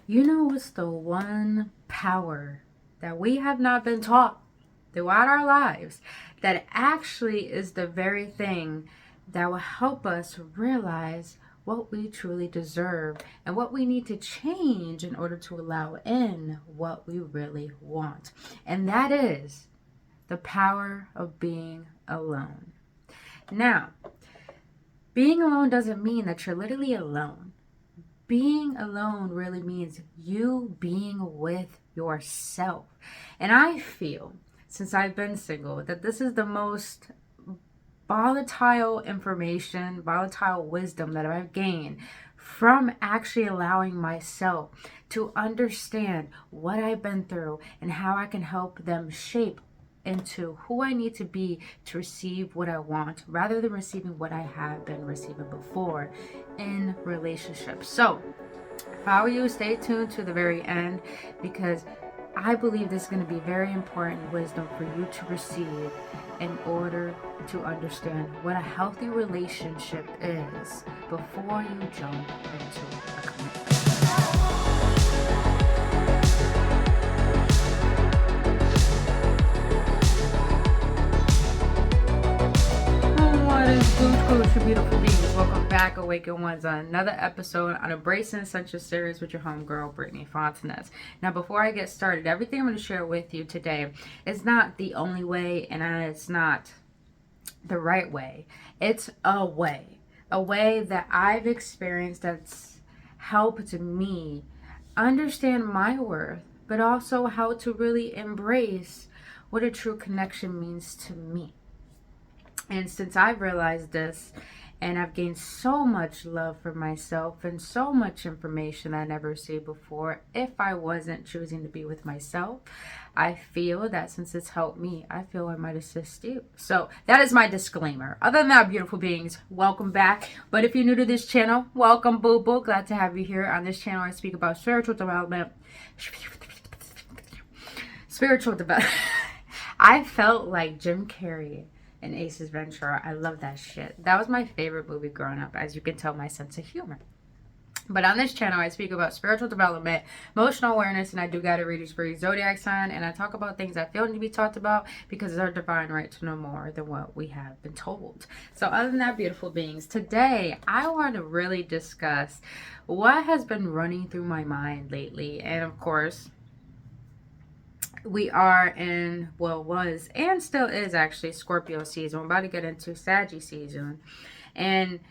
You know what's the one power that we have not been taught throughout our lives that actually is the very thing that will help us realize what we truly deserve and what we need to change in order to allow in what we really want. And that is the power of being alone. Now, being alone doesn't mean that you're literally alone. Being alone really means you being with yourself. And I feel, since I've been single, that this is the most volatile information, volatile wisdom that I've gained from actually allowing myself to understand what I've been through and how I can help them shape into who I need to be to receive what I want rather than receiving what I have been receiving before in relationships. So, if I were you, stay tuned to the very end because I believe this is going to be very important wisdom for you to receive in order to understand what a healthy relationship is before you jump into a commitment. What is good, your beautiful beings? Welcome back, Awaken Ones, on another episode on Embracing Essential Series with your homegirl, Brittany Fontanez. Now, before I get started, everything I'm going to share with you today is not the only way, and it's not the right way. It's a way that I've experienced that's helped me understand my worth, but also how to really embrace what a true connection means to me. And since I've realized this, and I've gained so much love for myself and so much information I never received before, if I wasn't choosing to be with myself, I feel that since it's helped me, I feel I might assist you. So that is my disclaimer. Other than that, beautiful beings, welcome back. But if you're new to this channel, welcome, boo boo. Glad to have you here. On this channel, I speak about spiritual development. Spiritual development. I felt like Jim Carrey and Ace's Ventura. I love that shit. That was my favorite movie growing up, as you can tell my sense of humor. But on this channel, I speak about spiritual development, emotional awareness, and I do guided readings for your zodiac sign. And I talk about things I feel need to be talked about because it's our divine right to know more than what we have been told. So other than that, beautiful beings, today I want to really discuss what has been running through my mind lately. And of course, we are in, well, was and still is actually Scorpio season. We're about to get into Sagittarius season. And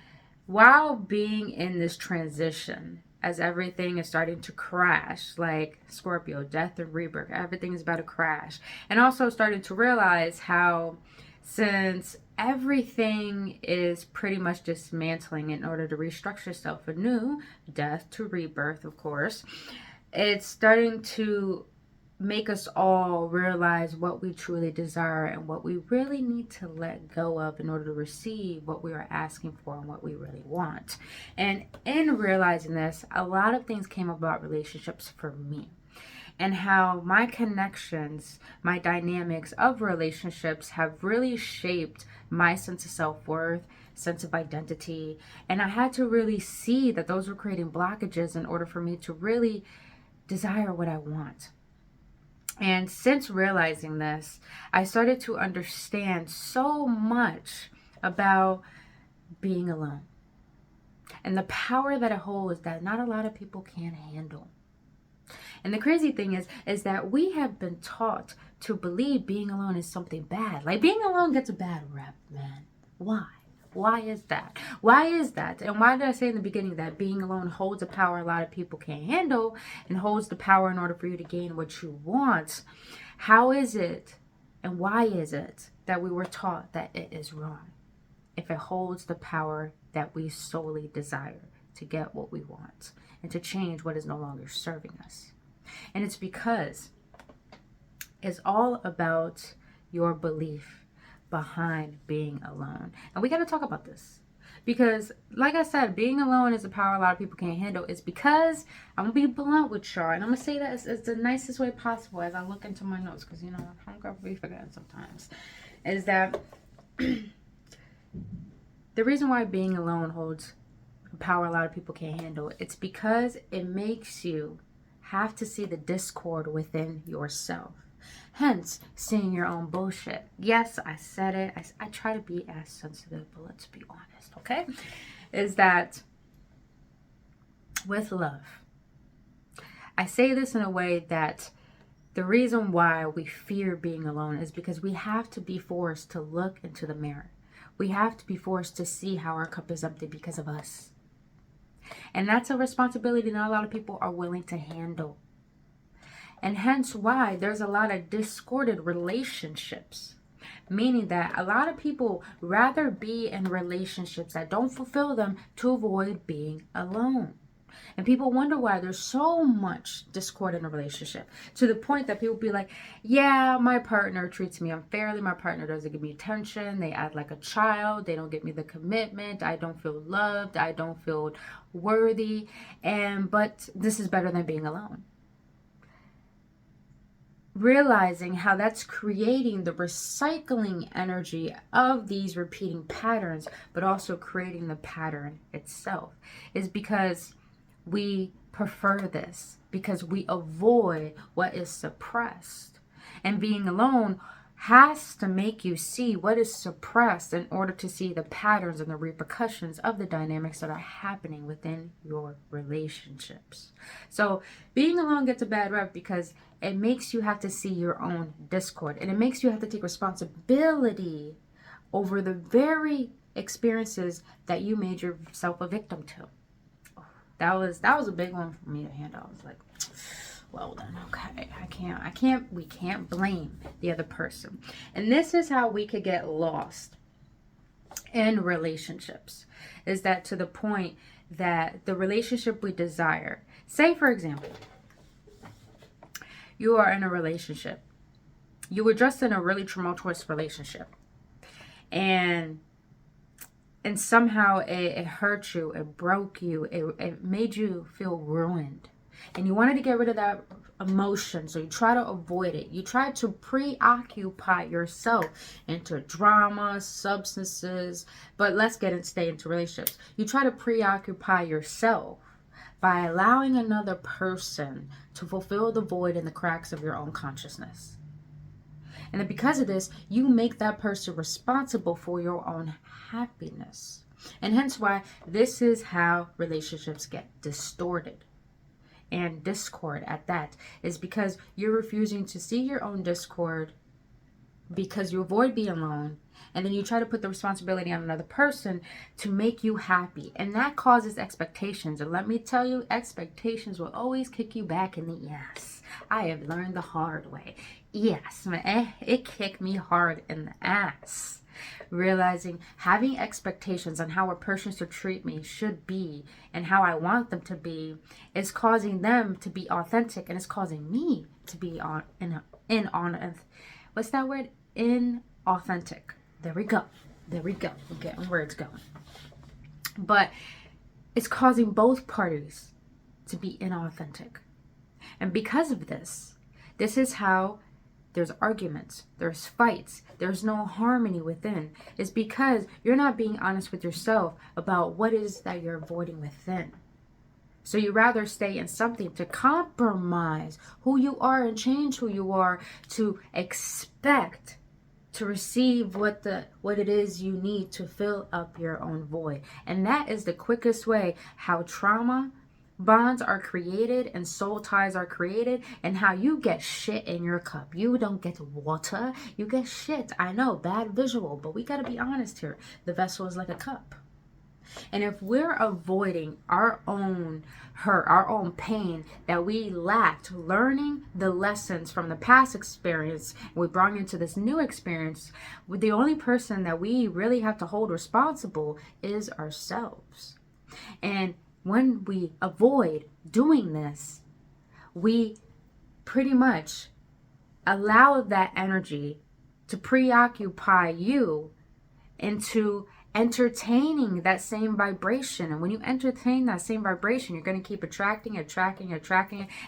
while being in this transition, as everything is starting to crash, like Scorpio, death and rebirth, everything is about to crash. And also starting to realize how, since everything is pretty much dismantling in order to restructure itself anew, death to rebirth, of course, it's starting to make us all realize what we truly desire and what we really need to let go of in order to receive what we are asking for and what we really want. And in realizing this, a lot of things came about relationships for me and how my connections, my dynamics of relationships have really shaped my sense of self-worth, sense of identity. And I had to really see that those were creating blockages in order for me to really desire what I want. And since realizing this, I started to understand so much about being alone and the power that it holds that not a lot of people can handle. And the crazy thing is that we have been taught to believe being alone is something bad. Like, being alone gets a bad rep, man. Why? Why is that? Why is that? And why did I say in the beginning that being alone holds a power a lot of people can't handle and holds the power in order for you to gain what you want? How is it and why is it that we were taught that it is wrong if it holds the power that we solely desire to get what we want and to change what is no longer serving us? And it's because it's all about your belief behind being alone. And we got to talk about this because, like I said, being alone is a power a lot of people can't handle. It's because, I'm gonna be blunt with y'all, and I'm gonna say that it's the nicest way possible as I look into my notes, because you know I'm gonna be forgetting sometimes, is that the reason why being alone holds a power a lot of people can't handle, it's because it makes you have to see the discord within yourself. Hence, seeing your own bullshit. Yes, I said it. I try to be as sensitive, but let's be honest, okay? Is that with love. I say this in a way that the reason why we fear being alone is because we have to be forced to look into the mirror. We have to be forced to see how our cup is empty because of us. And that's a responsibility not a lot of people are willing to handle. And hence why there's a lot of discorded relationships. Meaning that a lot of people rather be in relationships that don't fulfill them to avoid being alone. And people wonder why there's so much discord in a relationship. To the point that people be like, yeah, my partner treats me unfairly. My partner doesn't give me attention. They act like a child. They don't give me the commitment. I don't feel loved. I don't feel worthy. But this is better than being alone. Realizing how that's creating the recycling energy of these repeating patterns, but also creating the pattern itself, is because we prefer this, because we avoid what is suppressed. And being alone has to make you see what is suppressed in order to see the patterns and the repercussions of the dynamics that are happening within your relationships. So being alone gets a bad rep because it makes you have to see your own discord, and it makes you have to take responsibility over the very experiences that you made yourself a victim to. That was a big one for me to handle. I was like, well then, okay, we can't blame the other person. And this is how we could get lost in relationships, is that to the point that the relationship we desire, say for example, you are in a relationship, you were just in a really tumultuous relationship, and somehow it hurt you, it broke you, it made you feel ruined. And you wanted to get rid of that emotion, so you try to avoid it. You try to preoccupy yourself into drama, substances, but let's stay into relationships. You try to preoccupy yourself by allowing another person to fulfill the void and the cracks of your own consciousness. And then because of this, you make that person responsible for your own happiness. And hence why this is how relationships get distorted. And discord at that is because you're refusing to see your own discord because you avoid being alone. And then you try to put the responsibility on another person to make you happy. And that causes expectations. And let me tell you, expectations will always kick you back in the ass. I have learned the hard way. Yes, man, it kicked me hard in the ass. Realizing having expectations on how a person should treat me, should be, and how I want them to be, is causing them to be authentic, and it's causing me to be what's that word? Inauthentic. There we go. We're getting words going. But it's causing both parties to be inauthentic. And because of this is how there's arguments, there's fights, there's no harmony within. It's because you're not being honest with yourself about what it is that you're avoiding within. So you rather stay in something to compromise who you are and change who you are to expect to receive what it is you need to fill up your own void. And that is the quickest way how trauma bonds are created and soul ties are created, and how you get shit in your cup. You don't get water, you get shit. I know, bad visual, but we gotta be honest here. The vessel is like a cup. And if we're avoiding our own hurt, our own pain that we lacked, learning the lessons from the past experience, we brought into this new experience, the only person that we really have to hold responsible is ourselves. And when we avoid doing this, we pretty much allow that energy to preoccupy you into entertaining that same vibration. And when you entertain that same vibration, you're going to keep attracting it.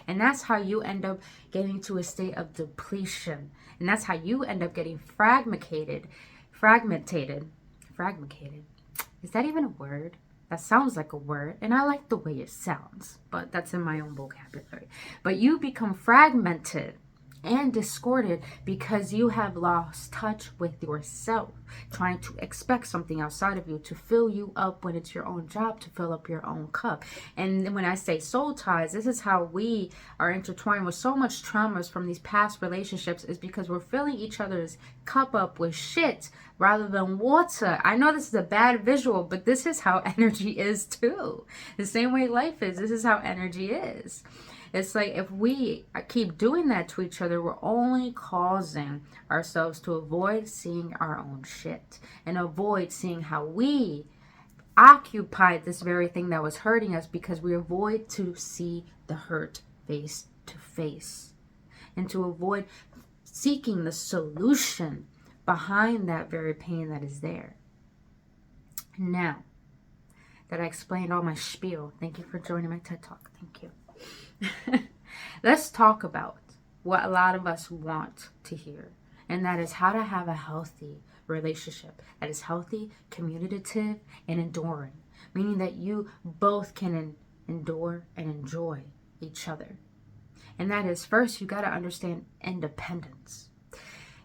And that's how you end up getting to a state of depletion. And that's how you end up getting fragmented. Is that even a word? That sounds like a word, and I like the way it sounds, but that's in my own vocabulary. But you become fragmented and discorded because you have lost touch with yourself, trying to expect something outside of you to fill you up when it's your own job to fill up your own cup. And when I say soul ties, this is how we are intertwined with so much traumas from these past relationships, is because we're filling each other's cup up with shit rather than water. I know this is a bad visual, but this is how energy is too. The same way life is, this is how energy is. It's like if we keep doing that to each other, we're only causing ourselves to avoid seeing our own shit and avoid seeing how we occupied this very thing that was hurting us, because we avoid to see the hurt face to face and to avoid seeking the solution behind that very pain that is there. Now that I explained all my spiel, thank you for joining my TED Talk. Thank you. Let's talk about what a lot of us want to hear, and that is how to have a healthy relationship that is healthy, communicative, and enduring, meaning that you both can endure and enjoy each other. And that is, first, you got to understand independence.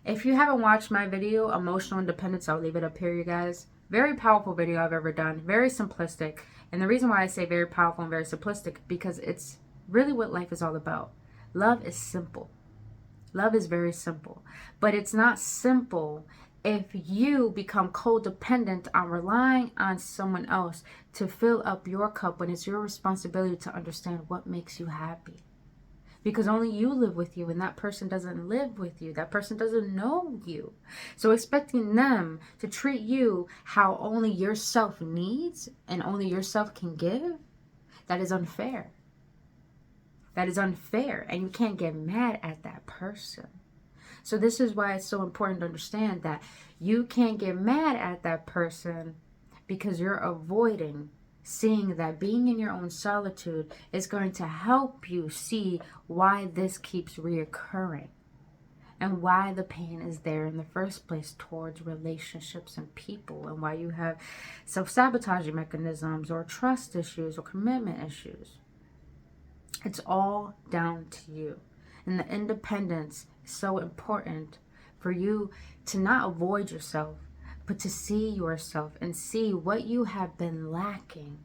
If you haven't watched my video, Emotional Independence, I'll leave it up here, you guys. Very powerful video I've ever done. Very simplistic. And the reason why I say very powerful and very simplistic, because it's really what life is all about. Love is simple. Love is very simple. But it's not simple if you become codependent on relying on someone else to fill up your cup, when it's your responsibility to understand what makes you happy. Because only you live with you, and that person doesn't live with you. That person doesn't know you. So expecting them to treat you how only yourself needs and only yourself can give, that is unfair. That is unfair, and you can't get mad at that person. So this is why it's so important to understand that you can't get mad at that person, because you're avoiding seeing that being in your own solitude is going to help you see why this keeps reoccurring and why the pain is there in the first place towards relationships and people, and why you have self-sabotaging mechanisms or trust issues or commitment issues. It's all down to you. And the independence is so important for you to not avoid yourself, but to see yourself and see what you have been lacking,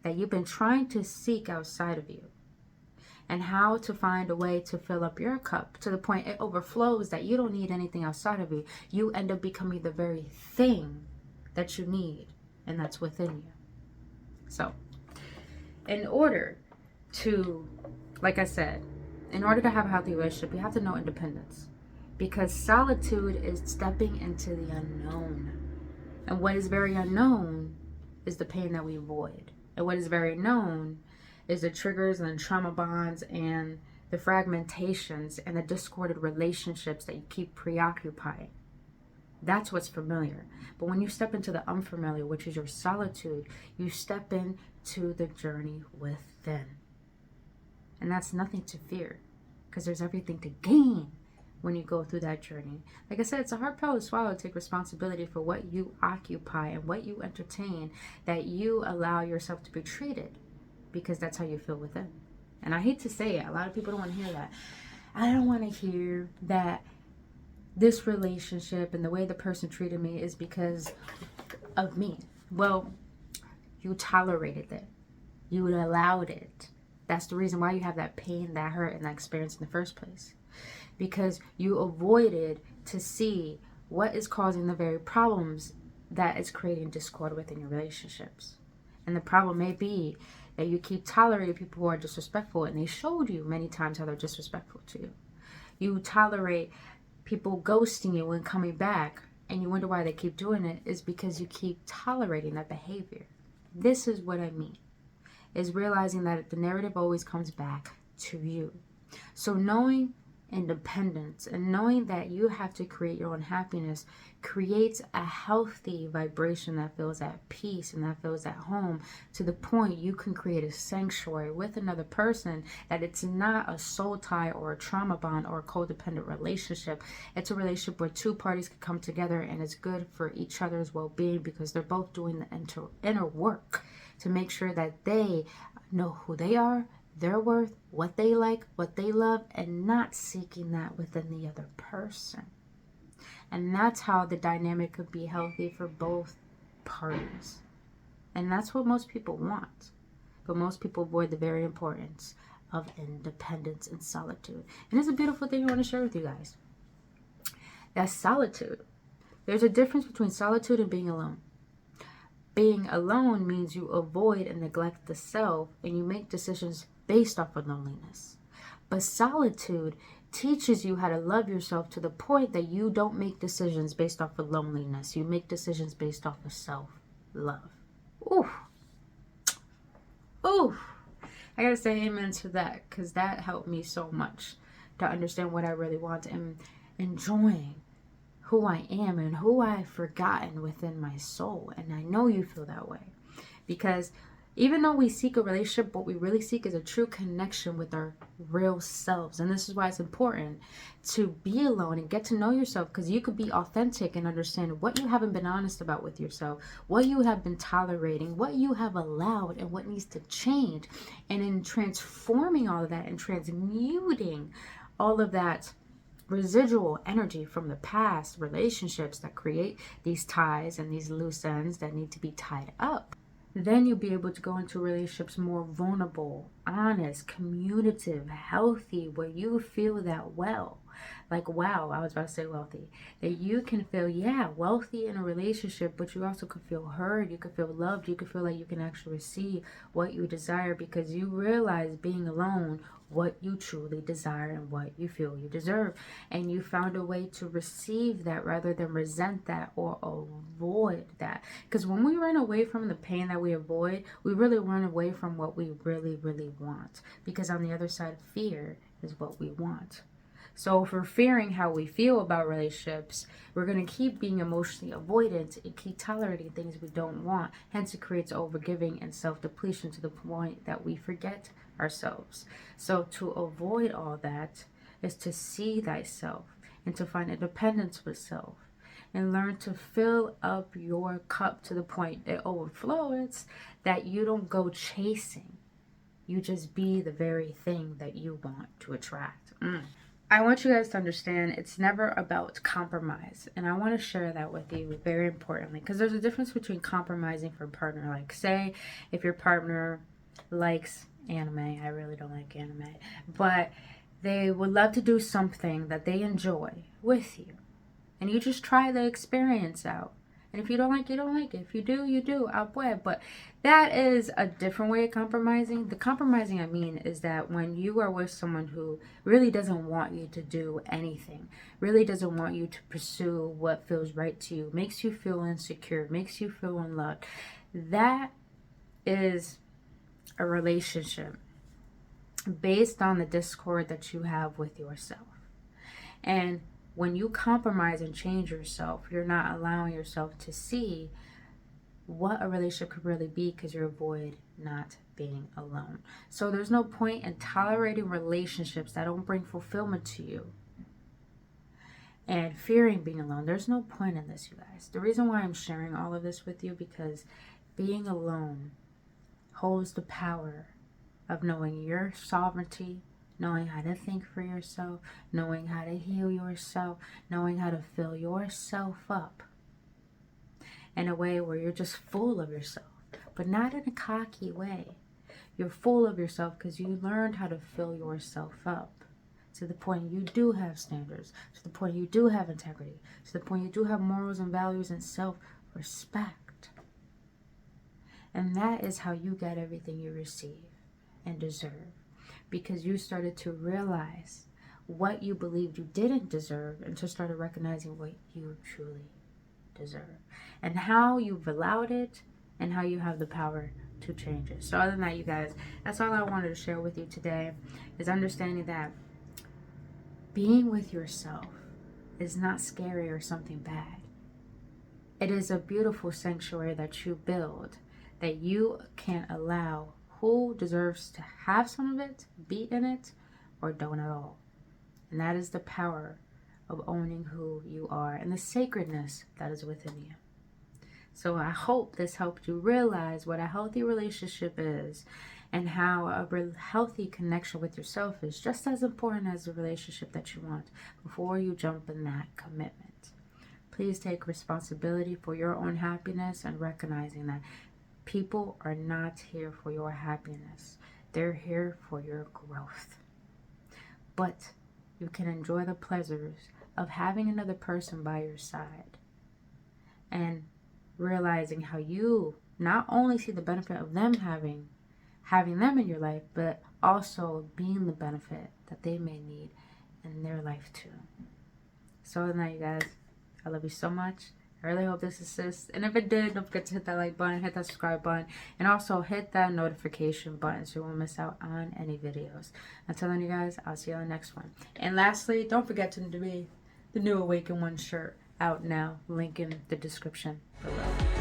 that you've been trying to seek outside of you, and how to find a way to fill up your cup to the point it overflows, that you don't need anything outside of you. You end up becoming the very thing that you need, and that's within you. So, in order to, like I said, in order to have a healthy relationship, you have to know independence, because solitude is stepping into the unknown, and what is very unknown is the pain that we avoid, and what is very known is the triggers and the trauma bonds and the fragmentations and the discorded relationships that you keep preoccupying. That's what's familiar. But when you step into the unfamiliar, which is your solitude, you step into the journey within. And that's nothing to fear, because there's everything to gain when you go through that journey. Like I said, it's a hard pill to swallow to take responsibility for what you occupy and what you entertain, that you allow yourself to be treated, because that's how you feel within. And I hate to say it, a lot of people don't want to hear that. I don't want to hear that this relationship and the way the person treated me is because of me. Well, you tolerated it. You allowed it. That's the reason why you have that pain, that hurt, and that experience in the first place. Because you avoided to see what is causing the very problems that is creating discord within your relationships. And the problem may be that you keep tolerating people who are disrespectful, and they showed you many times how they're disrespectful to you. You tolerate people ghosting you and coming back, and you wonder why they keep doing it, is because you keep tolerating that behavior. This is what I mean, is realizing that the narrative always comes back to you. So knowing independence and knowing that you have to create your own happiness creates a healthy vibration that feels at peace and that feels at home, to the point you can create a sanctuary with another person, that it's not a soul tie or a trauma bond or a codependent relationship. It's a relationship where two parties can come together and it's good for each other's well-being, because they're both doing the inner work to make sure that they know who they are, their worth, what they like, what they love, and not seeking that within the other person. And that's how the dynamic could be healthy for both parties. And that's what most people want. But most people avoid the very importance of independence and solitude. And it's a beautiful thing I want to share with you guys. That's solitude. There's a difference between solitude and being alone. Being alone means you avoid and neglect the self, and you make decisions based off of loneliness. But solitude teaches you how to love yourself to the point that you don't make decisions based off of loneliness. You make decisions based off of self-love. Ooh. Ooh. I gotta say amen to that, because that helped me so much to understand what I really want and enjoying who I am and who I've forgotten within my soul. And I know you feel that way, because even though we seek a relationship, what we really seek is a true connection with our real selves. And this is why it's important to be alone and get to know yourself, because you could be authentic and understand what you haven't been honest about with yourself, what you have been tolerating, what you have allowed, and what needs to change. And in transforming all of that and transmuting all of that residual energy from the past relationships that create these ties and these loose ends that need to be tied up, then you'll be able to go into relationships more vulnerable, honest, communicative, healthy, where you feel that like, wow, I was about to say wealthy, that you can feel, yeah, wealthy in a relationship, but you also could feel heard, you could feel loved, you could feel like you can actually receive what you desire, because you realize being alone what you truly desire and what you feel you deserve. And you found a way to receive that rather than resent that or avoid that. Because when we run away from the pain that we avoid, we really run away from what we really, really want. Because on the other side, fear is what we want. So if we're fearing how we feel about relationships, we're going to keep being emotionally avoidant and keep tolerating things we don't want. Hence, it creates overgiving and self-depletion to the point that we forget ourselves. So to avoid all that is to see thyself and to find independence with self and learn to fill up your cup to the point it overflows, that you don't go chasing. You just be the very thing that you want to attract. I want you guys to understand it's never about compromise. And I want to share that with you very importantly, because there's a difference between compromising for a partner. Like, say if your partner likes anime, I really don't like anime, but they would love to do something that they enjoy with you, and you just try the experience out. And if you don't like it, you don't like it. If you do, you do. But that is a different way of compromising. The compromising I mean is that when you are with someone who really doesn't want you to do anything, really doesn't want you to pursue what feels right to you, makes you feel insecure, makes you feel unloved, that is a relationship based on the discord that you have with yourself. And when you compromise and change yourself, you're not allowing yourself to see what a relationship could really be, because you avoid not being alone. So there's no point in tolerating relationships that don't bring fulfillment to you and fearing being alone. There's no point in this, you guys. The reason why I'm sharing all of this with you, because being alone holds the power of knowing your sovereignty, knowing how to think for yourself, knowing how to heal yourself, knowing how to fill yourself up in a way where you're just full of yourself, but not in a cocky way. You're full of yourself because you learned how to fill yourself up to the point you do have standards, to the point you do have integrity, to the point you do have morals and values and self-respect. And that is how you get everything you receive and deserve, because you started to realize what you believed you didn't deserve and just started recognizing what you truly deserve and how you've allowed it and how you have the power to change it. So other than that, you guys, that's all I wanted to share with you today, is understanding that being with yourself is not scary or something bad. It is a beautiful sanctuary that you build, that you can allow who deserves to have some of it, be in it, or don't at all. And that is the power of owning who you are and the sacredness that is within you. So I hope this helped you realize what a healthy relationship is, and how a healthy connection with yourself is just as important as the relationship that you want before you jump in that commitment. Please take responsibility for your own happiness and recognizing that people are not here for your happiness. They're here for your growth. But you can enjoy the pleasures of having another person by your side and realizing how you not only see the benefit of them having them in your life, but also being the benefit that they may need in their life too. So now, you guys, I love you so much. I really hope this assists. And if it did, don't forget to hit that like button, hit that subscribe button, and also hit that notification button so you won't miss out on any videos. Until then, you guys, I'll see you on the next one. And lastly, don't forget to be the new AwakenOne shirt out now. Link in the description below.